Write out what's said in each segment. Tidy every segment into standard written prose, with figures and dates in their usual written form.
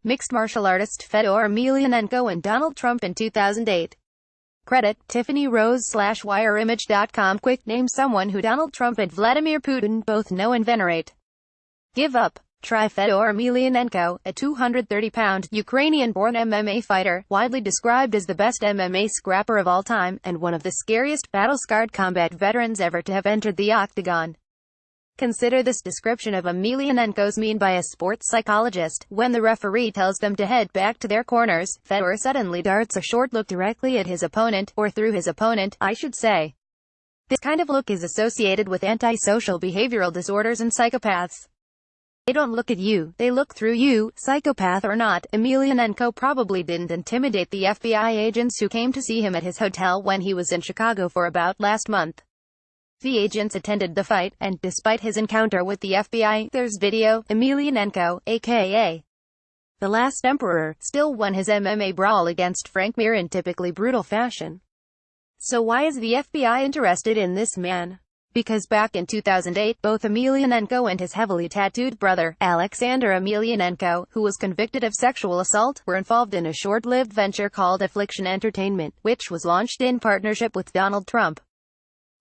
Mixed martial artist Fedor Emelianenko and Donald Trump in 2008. Credit, Tiffany Rose/WireImage.com. Quick, name someone who Donald Trump and Vladimir Putin both know and venerate. Give up. Try Fedor Emelianenko, a 230-pound, Ukrainian-born MMA fighter, widely described as the best MMA scrapper of all time, and one of the scariest, battle-scarred combat veterans ever to have entered the octagon. Consider this description of Emelianenko's mean by a sports psychologist. When the referee tells them to head back to their corners, Fedor suddenly darts a short look directly at his opponent, or through his opponent, I should say. This kind of look is associated with antisocial behavioral disorders and psychopaths. They don't look at you, they look through you, psychopath or not. Emelianenko probably didn't intimidate the FBI agents who came to see him at his hotel when he was in Chicago for about last month. The agents attended the fight, and despite his encounter with the FBI, there's video. Emelianenko, aka The Last Emperor, still won his MMA brawl against Frank Mir in typically brutal fashion. So why is the FBI interested in this man? Because back in 2008, both Emelianenko and his heavily tattooed brother, Alexander Emelianenko, who was convicted of sexual assault, were involved in a short-lived venture called Affliction Entertainment, which was launched in partnership with Donald Trump.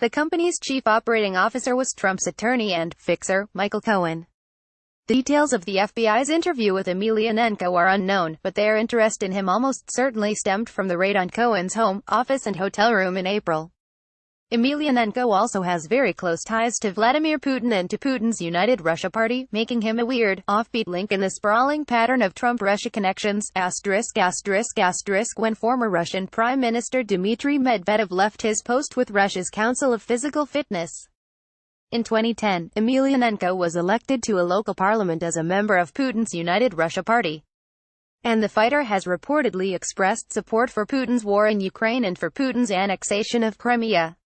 The company's chief operating officer was Trump's attorney and fixer, Michael Cohen. Details of the FBI's interview with Emelianenko are unknown, but their interest in him almost certainly stemmed from the raid on Cohen's home, office and hotel room in April. Emelianenko also has very close ties to Vladimir Putin and to Putin's United Russia Party, making him a weird, offbeat link in the sprawling pattern of Trump-Russia connections. When former Russian Prime Minister Dmitry Medvedev left his post with Russia's Council of Physical Fitness. In 2010, Emelianenko was elected to a local parliament as a member of Putin's United Russia Party. And the fighter has reportedly expressed support for Putin's war in Ukraine and for Putin's annexation of Crimea.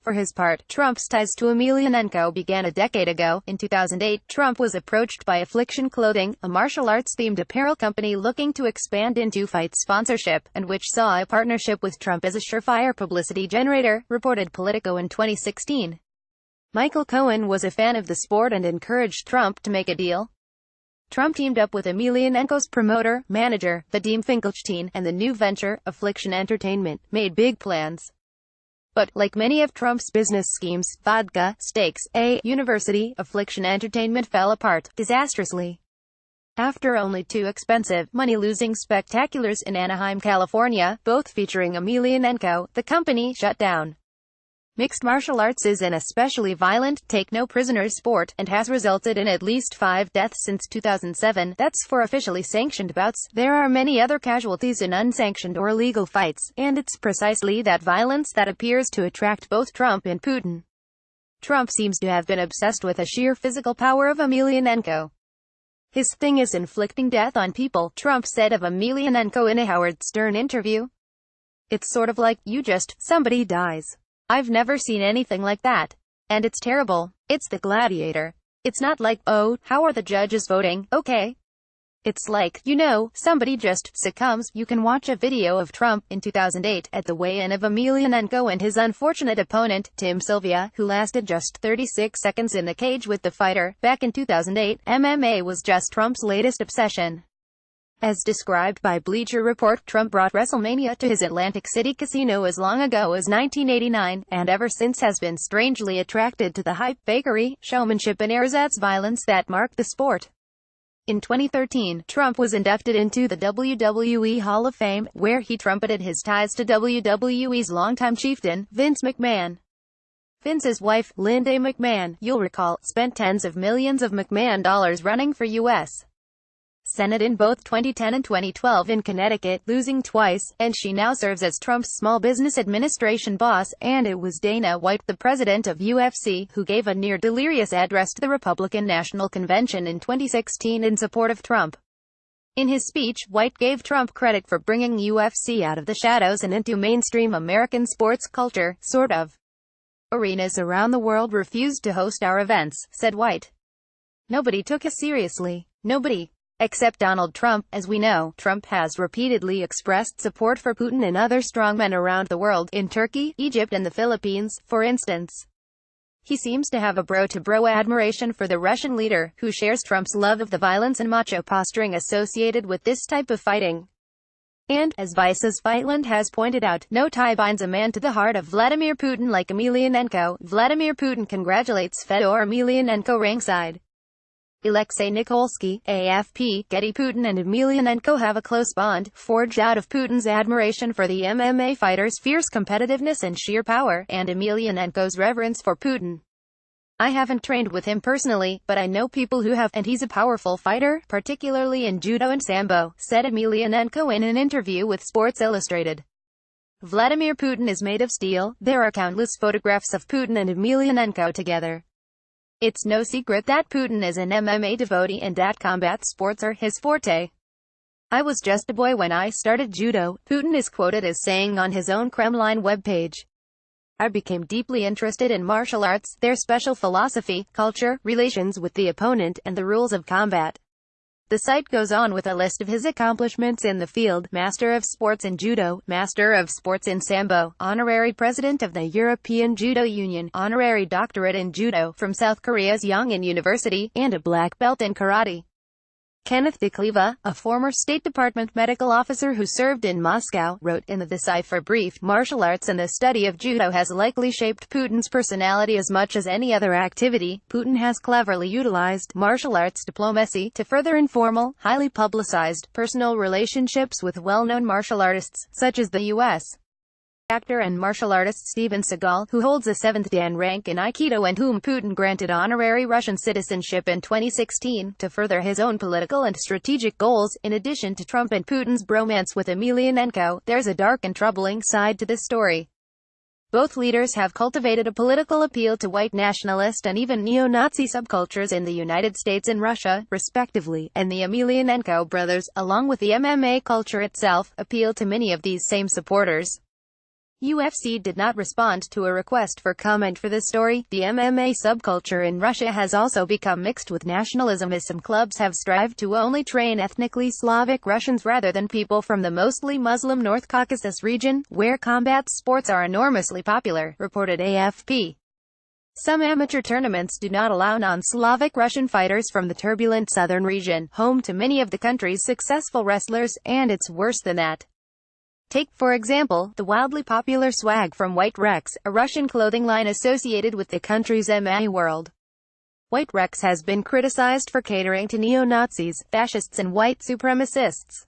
For his part, Trump's ties to Emelianenko began a decade ago. In 2008, Trump was approached by Affliction Clothing, a martial arts-themed apparel company looking to expand into fight sponsorship, and which saw a partnership with Trump as a surefire publicity generator, reported Politico in 2016. Michael Cohen was a fan of the sport and encouraged Trump to make a deal. Trump teamed up with Emelianenko's promoter, manager, Vadim Finkelstein, and the new venture, Affliction Entertainment, made big plans. But, like many of Trump's business schemes, vodka, steaks, a university, Affliction Entertainment fell apart, disastrously. After only two expensive, money-losing spectaculars in Anaheim, California, both featuring Emelianenko, the company shut down. Mixed martial arts is an especially violent, take-no-prisoners sport, and has resulted in at least 5 deaths since 2007. That's for officially sanctioned bouts. There are many other casualties in unsanctioned or illegal fights, and it's precisely that violence that appears to attract both Trump and Putin. Trump seems to have been obsessed with the sheer physical power of Emelianenko. His thing is inflicting death on people, Trump said of Emelianenko in a Howard Stern interview. It's sort of like, somebody dies. I've never seen anything like that. And it's terrible. It's the gladiator. It's not like, oh, how are the judges voting, okay? It's like, somebody just succumbs. You can watch a video of Trump, in 2008, at the weigh-in of Emelianenko and his unfortunate opponent, Tim Sylvia, who lasted just 36 seconds in the cage with the fighter. Back in 2008, MMA was just Trump's latest obsession. As described by Bleacher Report, Trump brought WrestleMania to his Atlantic City casino as long ago as 1989, and ever since has been strangely attracted to the hype, fakery, showmanship and ersatz violence that mark the sport. In 2013, Trump was inducted into the WWE Hall of Fame, where he trumpeted his ties to WWE's longtime chieftain, Vince McMahon. Vince's wife, Linda McMahon, you'll recall, spent tens of millions of McMahon dollars running for U.S. Senate in both 2010 and 2012 in Connecticut, losing twice, and she now serves as Trump's Small Business Administration boss. And it was Dana White, the president of UFC, who gave a near-delirious address to the Republican National Convention in 2016 in support of Trump. In his speech, White gave Trump credit for bringing UFC out of the shadows and into mainstream American sports culture, sort of. Arenas around the world refused to host our events, said White. Nobody took us seriously. Nobody. Except Donald Trump. As we know, Trump has repeatedly expressed support for Putin and other strongmen around the world, in Turkey, Egypt and the Philippines, for instance. He seems to have a bro-to-bro admiration for the Russian leader, who shares Trump's love of the violence and macho posturing associated with this type of fighting. And, as Vice's Fightland has pointed out, no tie binds a man to the heart of Vladimir Putin like Emelianenko. Vladimir Putin congratulates Fedor Emelianenko ringside. Alexei Nikolsky, AFP, Getty. Putin and Emelianenko have a close bond, forged out of Putin's admiration for the MMA fighter's fierce competitiveness and sheer power, and Emelianenko's reverence for Putin. I haven't trained with him personally, but I know people who have, and he's a powerful fighter, particularly in judo and sambo, said Emelianenko in an interview with Sports Illustrated. Vladimir Putin is made of steel. There are countless photographs of Putin and Emelianenko together. It's no secret that Putin is an MMA devotee and that combat sports are his forte. I was just a boy when I started judo, Putin is quoted as saying on his own Kremlin webpage. I became deeply interested in martial arts, their special philosophy, culture, relations with the opponent, and the rules of combat. The site goes on with a list of his accomplishments in the field: Master of Sports in Judo, Master of Sports in Sambo, Honorary President of the European Judo Union, Honorary Doctorate in Judo from South Korea's Yongin University, and a black belt in Karate. Kenneth DeCleva, a former State Department medical officer who served in Moscow, wrote in the Decipher brief, martial arts and the study of judo has likely shaped Putin's personality as much as any other activity. Putin has cleverly utilized martial arts diplomacy to further informal, highly publicized, personal relationships with well-known martial artists, such as the U.S. actor and martial artist Steven Seagal, who holds a 7th Dan rank in Aikido and whom Putin granted honorary Russian citizenship in 2016, to further his own political and strategic goals. In addition to Trump and Putin's bromance with Emelianenko, there's a dark and troubling side to this story. Both leaders have cultivated a political appeal to white nationalist and even neo-Nazi subcultures in the United States and Russia, respectively, and the Emelianenko brothers, along with the MMA culture itself, appeal to many of these same supporters. UFC did not respond to a request for comment for this story. The MMA subculture in Russia has also become mixed with nationalism, as some clubs have strived to only train ethnically Slavic Russians rather than people from the mostly Muslim North Caucasus region, where combat sports are enormously popular, reported AFP. Some amateur tournaments do not allow non-Slavic Russian fighters from the turbulent southern region, home to many of the country's successful wrestlers, and it's worse than that. Take, for example, the wildly popular swag from White Rex, a Russian clothing line associated with the country's MMA world. White Rex has been criticized for catering to neo-Nazis, fascists and white supremacists.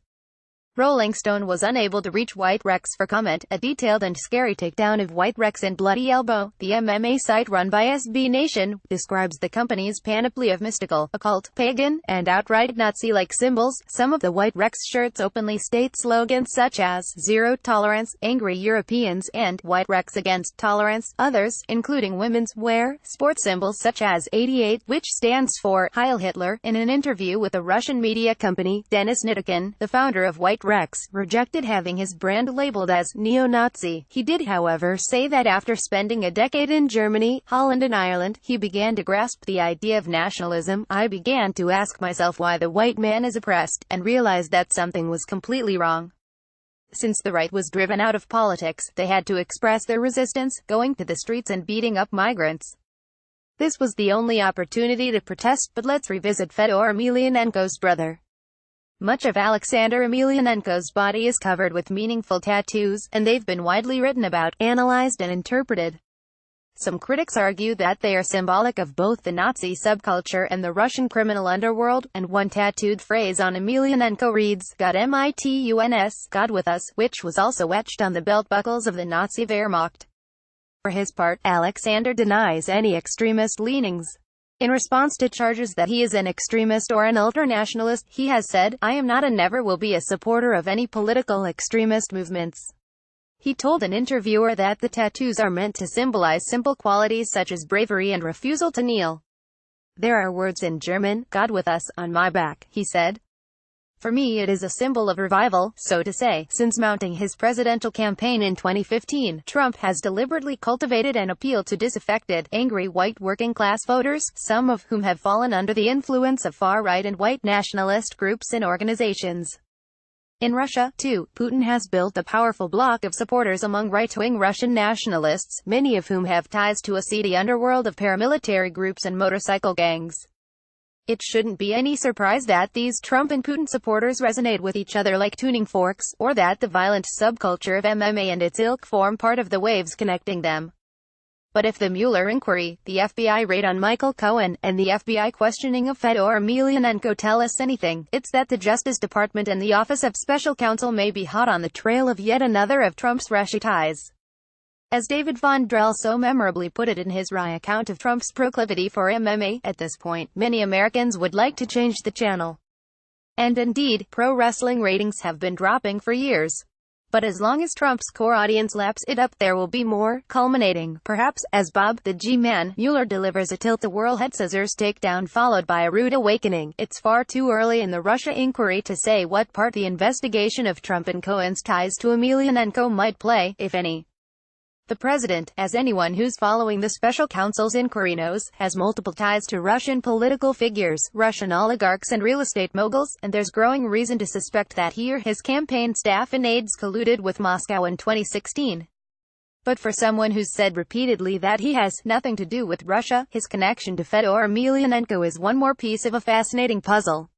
Rolling Stone was unable to reach White Rex for comment. A detailed and scary takedown of White Rex and Bloody Elbow, the MMA site run by SB Nation, describes the company's panoply of mystical, occult, pagan, and outright Nazi-like symbols. Some of the White Rex shirts openly state slogans such as "Zero Tolerance," "Angry Europeans," and "White Rex Against Tolerance." Others, including women's, wear sports symbols such as 88, which stands for Heil Hitler. In an interview with a Russian media company, Denis Nitikin, the founder of White Rex, rejected having his brand labeled as neo-Nazi. He did, however, say that after spending a decade in Germany, Holland and Ireland, he began to grasp the idea of nationalism. I began to ask myself why the white man is oppressed, and realized that something was completely wrong. Since the right was driven out of politics, they had to express their resistance, going to the streets and beating up migrants. This was the only opportunity to protest. But let's revisit Fedor Emelianenko's brother. Much of Alexander Emelianenko's body is covered with meaningful tattoos, and they've been widely written about, analyzed and interpreted. Some critics argue that they are symbolic of both the Nazi subculture and the Russian criminal underworld, and one tattooed phrase on Emelianenko reads, "God Mituns, God with us," which was also etched on the belt buckles of the Nazi Wehrmacht. For his part, Alexander denies any extremist leanings. In response to charges that he is an extremist or an ultranationalist, he has said, "I am not and never will be a supporter of any political extremist movements." He told an interviewer that the tattoos are meant to symbolize simple qualities such as bravery and refusal to kneel. "There are words in German, 'God with us,' on my back," he said. "For me it is a symbol of revival, so to say." Since mounting his presidential campaign in 2015, Trump has deliberately cultivated an appeal to disaffected, angry white working-class voters, some of whom have fallen under the influence of far-right and white nationalist groups and organizations. In Russia, too, Putin has built a powerful bloc of supporters among right-wing Russian nationalists, many of whom have ties to a seedy underworld of paramilitary groups and motorcycle gangs. It shouldn't be any surprise that these Trump and Putin supporters resonate with each other like tuning forks, or that the violent subculture of MMA and its ilk form part of the waves connecting them. But if the Mueller inquiry, the FBI raid on Michael Cohen, and the FBI questioning of Fedor Emelianenko tell us anything, it's that the Justice Department and the Office of Special Counsel may be hot on the trail of yet another of Trump's Russia ties. As David Von Drell so memorably put it in his wry account of Trump's proclivity for MMA, at this point, many Americans would like to change the channel. And indeed, pro wrestling ratings have been dropping for years. But as long as Trump's core audience laps it up, there will be more, culminating, perhaps, as Bob the G-Man Mueller delivers a tilt-the-whirl head scissors takedown followed by a rude awakening. It's far too early in the Russia inquiry to say what part the investigation of Trump and Cohen's ties to Emelianenko might play, if any. The president, as anyone who's following the special counsel's inquiry knows, has multiple ties to Russian political figures, Russian oligarchs and real estate moguls, and there's growing reason to suspect that he or his campaign staff and aides colluded with Moscow in 2016. But for someone who's said repeatedly that he has nothing to do with Russia, his connection to Fedor Emelianenko is one more piece of a fascinating puzzle.